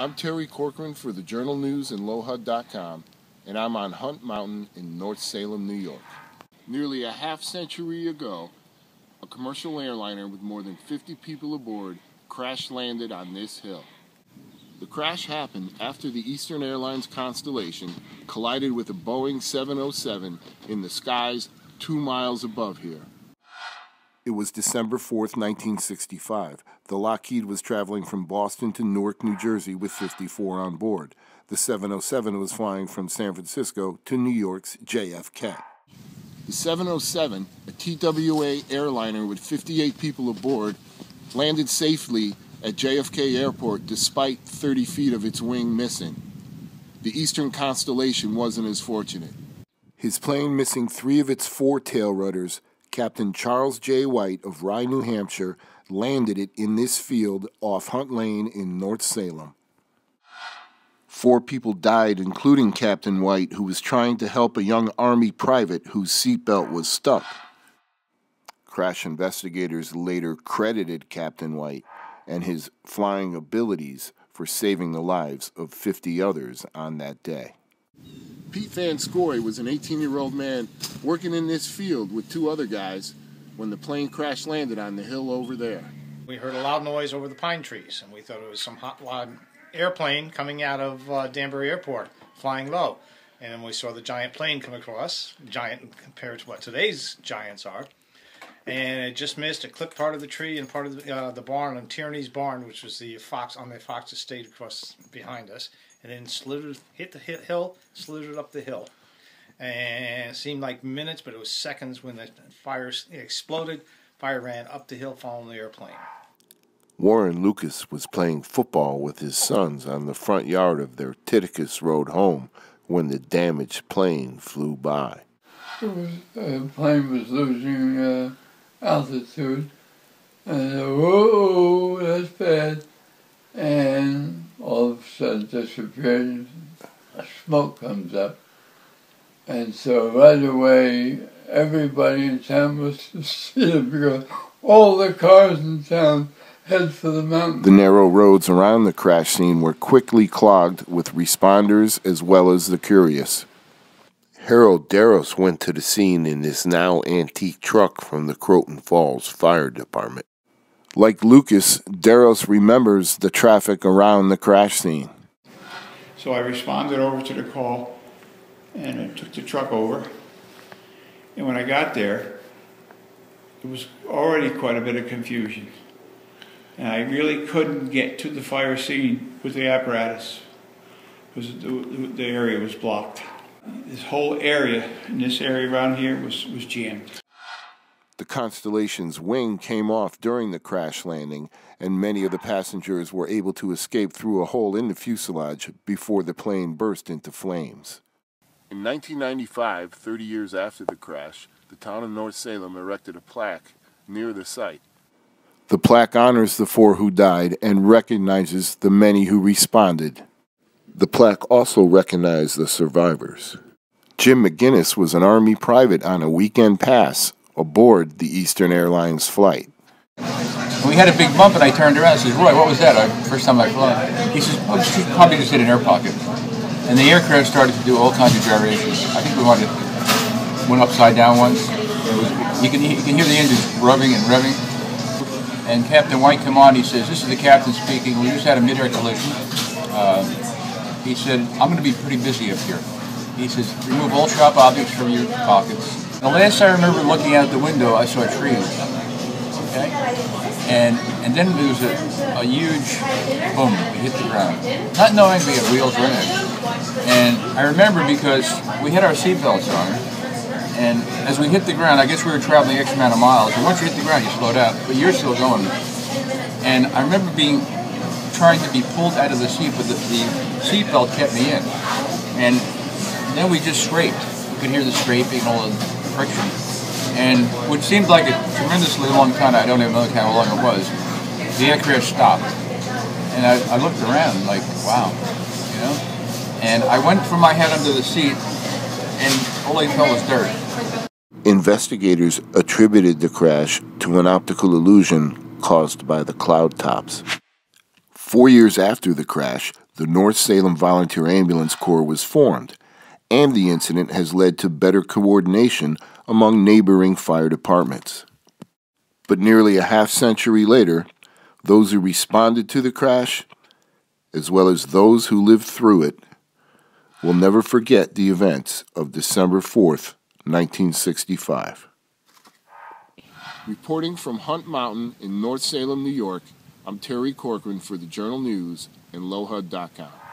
I'm Terry Corcoran for the Journal News and LowHUD.com, and I'm on Hunt Mountain in North Salem, New York. Nearly a half-century ago, a commercial airliner with more than 50 people aboard crash-landed on this hill. The crash happened after the Eastern Airlines Constellation collided with a Boeing 707 in the skies 2 miles above here. It was December 4th, 1965. The Lockheed was traveling from Boston to Newark, New Jersey with 54 on board. The 707 was flying from San Francisco to New York's JFK. The 707, a TWA airliner with 58 people aboard, landed safely at JFK Airport despite 30 feet of its wing missing. The Eastern Constellation wasn't as fortunate. His plane missing 3 of its 4 tail rudders, Captain Charles J. White of Rye, New Hampshire, landed it in this field off Hunt Lane in North Salem. 4 people died, including Captain White, who was trying to help a young Army private whose seatbelt was stuck. Crash investigators later credited Captain White and his flying abilities for saving the lives of 50 others on that day. Pete Van Scoy was an 18-year-old man working in this field with 2 other guys when the plane crash landed on the hill over there. We heard a loud noise over the pine trees, and we thought it was some hot rod airplane coming out of Danbury Airport, flying low. And then we saw the giant plane come across, giant compared to what today's giants are. And it just missed. It clipped part of the tree and part of the barn, on Tierney's barn, which was the Fox on the Fox estate across behind us. And then hit the hill, slithered up the hill. And it seemed like minutes, but it was seconds when the fire exploded. Fire ran up the hill following the airplane. Warren Lucas was playing football with his sons on the front yard of their Titicus Road home when the damaged plane flew by. The plane was losing altitude, and whoa, that's bad. And all of a sudden disappeared, smoke comes up. And so right away, everybody in town must have seen it because all the cars in town head for the mountain. The narrow roads around the crash scene were quickly clogged with responders as well as the curious. Harold Darros went to the scene in this now antique truck from the Croton Falls Fire Department. Like Lucas, Darros remembers the traffic around the crash scene. So I responded over to the call, and I took the truck over. And when I got there, there was already quite a bit of confusion. And I really couldn't get to the fire scene with the apparatus because the area was blocked. This whole area, in this area around here, was jammed. The Constellation's wing came off during the crash landing, and many of the passengers were able to escape through a hole in the fuselage before the plane burst into flames. In 1995, 30 years after the crash, the town of North Salem erected a plaque near the site. The plaque honors the 4 who died and recognizes the many who responded. The plaque also recognized the survivors. Jim McGinnis was an Army private on a weekend pass aboard the Eastern Airlines flight. We had a big bump and I turned around and said, "Roy, what was that?" First time I flew. He says, "Oh, she probably just hit an air pocket." And the aircraft started to do all kinds of gyrations. I think we went upside down once. You can hear the engines rubbing and revving. And Captain White came on, he says, "This is the captain speaking. We just had a mid-air collision." He said, "I'm going to be pretty busy up here." He says, "Remove all sharp objects from your pockets." The last I remember looking out the window, I saw trees. Okay? And then there was a huge boom. We hit the ground. Not knowing we had wheels or anything. And I remember because we had our seatbelts on. And as we hit the ground, I guess we were traveling X amount of miles. And once you hit the ground, you slow down. But you're still going. And I remember trying to be pulled out of the seat, but the seatbelt kept me in. And then we just scraped. You could hear the scraping and all the friction. And what seemed like a tremendously long time, I don't even know how long it was, the aircraft stopped. And I looked around like, wow, you know? And I went for my head under the seat, and all I felt was dirt. Investigators attributed the crash to an optical illusion caused by the cloud tops. 4 years after the crash, the North Salem Volunteer Ambulance Corps was formed, and the incident has led to better coordination among neighboring fire departments. But nearly a half-century later, those who responded to the crash, as well as those who lived through it, will never forget the events of December 4th, 1965. Reporting from Hunt Mountain in North Salem, New York, I'm Terry Corcoran for the Journal News and LoHud.com.